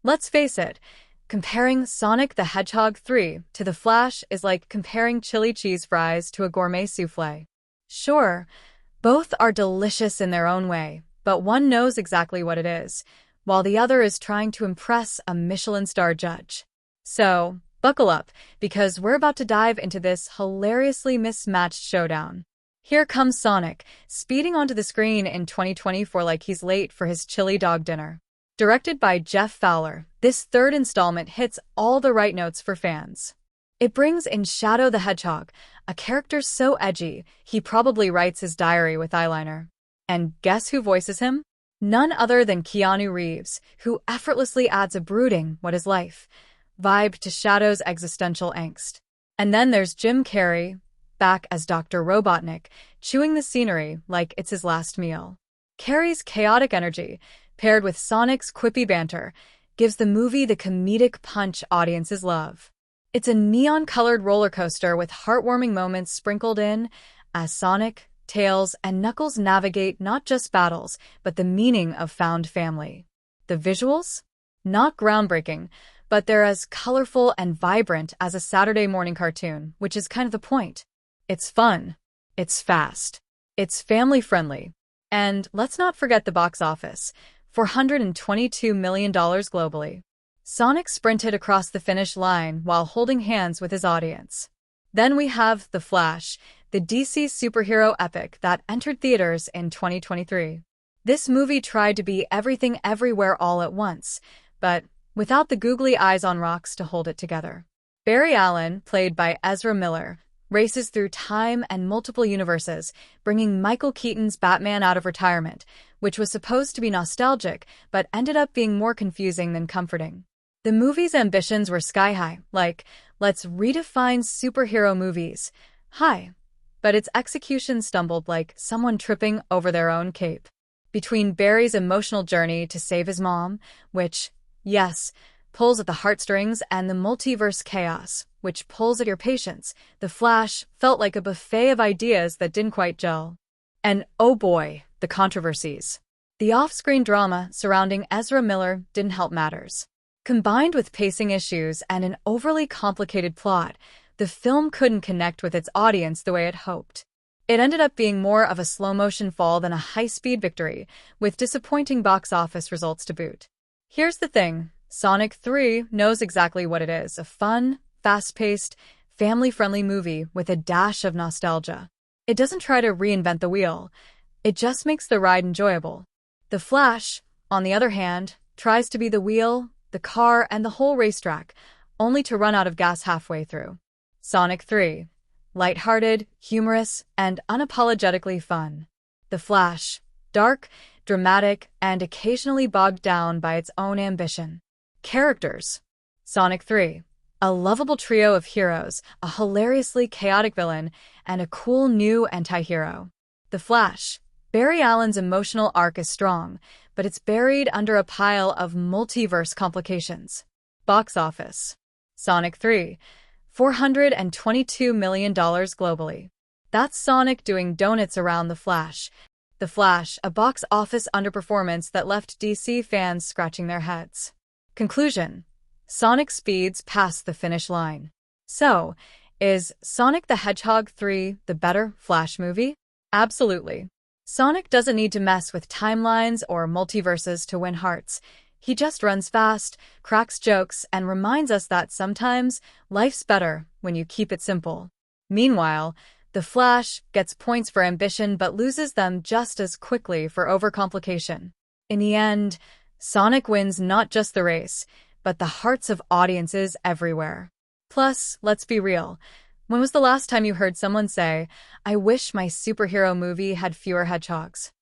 Let's face it, comparing Sonic the Hedgehog 3 to The Flash is like comparing chili cheese fries to a gourmet soufflé. Sure, both are delicious in their own way, but one knows exactly what it is, while the other is trying to impress a Michelin star judge. So, buckle up, because we're about to dive into this hilariously mismatched showdown. Here comes Sonic, speeding onto the screen in 2024 like he's late for his chili dog dinner. Directed by Jeff Fowler, this third installment hits all the right notes for fans. It brings in Shadow the Hedgehog, a character so edgy, he probably writes his diary with eyeliner. And guess who voices him? None other than Keanu Reeves, who effortlessly adds a brooding "what is life" vibe to Shadow's existential angst. And then there's Jim Carrey, back as Dr. Robotnik, chewing the scenery like it's his last meal. Carrey's chaotic energy, paired with Sonic's quippy banter, gives the movie the comedic punch audiences love. It's a neon-colored roller coaster with heartwarming moments sprinkled in as Sonic, Tails, and Knuckles navigate not just battles, but the meaning of found family. The visuals? Not groundbreaking, but they're as colorful and vibrant as a Saturday morning cartoon, which is kind of the point. It's fun. It's fast. It's family-friendly. And let's not forget the box office. $422 million globally. Sonic sprinted across the finish line while holding hands with his audience. Then we have The Flash, the DC superhero epic that entered theaters in 2023. This movie tried to be everything everywhere all at once, but without the googly eyes on rocks to hold it together. Barry Allen, played by Ezra Miller, races through time and multiple universes, bringing Michael Keaton's Batman out of retirement, which was supposed to be nostalgic, but ended up being more confusing than comforting. The movie's ambitions were sky-high, like, let's redefine superhero movies. High. But its execution stumbled like someone tripping over their own cape. Between Barry's emotional journey to save his mom, which, yes, pulls at the heartstrings, and the multiverse chaos, which pulls at your patience, The Flash felt like a buffet of ideas that didn't quite gel. And oh boy, the controversies. The off-screen drama surrounding Ezra Miller didn't help matters. Combined with pacing issues and an overly complicated plot, the film couldn't connect with its audience the way it hoped. It ended up being more of a slow-motion fall than a high-speed victory, with disappointing box office results to boot. Here's the thing. Sonic 3 knows exactly what it is, a fun, fast-paced, family-friendly movie with a dash of nostalgia. It doesn't try to reinvent the wheel. It just makes the ride enjoyable. The Flash, on the other hand, tries to be the wheel, the car, and the whole racetrack, only to run out of gas halfway through. Sonic 3. Lighthearted, humorous, and unapologetically fun. The Flash. Dark, dramatic, and occasionally bogged down by its own ambition. Characters. Sonic 3. A lovable trio of heroes, a hilariously chaotic villain, and a cool new anti-hero. The Flash. Barry Allen's emotional arc is strong, but it's buried under a pile of multiverse complications. Box office. Sonic 3. $422 million globally. That's Sonic doing donuts around The Flash. The Flash, a box office underperformance that left DC fans scratching their heads. Conclusion. Sonic speeds past the finish line. So, is Sonic the Hedgehog 3 the better Flash movie? Absolutely. Sonic doesn't need to mess with timelines or multiverses to win hearts. He just runs fast, cracks jokes, and reminds us that sometimes life's better when you keep it simple. Meanwhile, The Flash gets points for ambition but loses them just as quickly for overcomplication. In the end, Sonic wins not just the race, but the hearts of audiences everywhere. Plus, let's be real. When was the last time you heard someone say, "I wish my superhero movie had fewer hedgehogs"?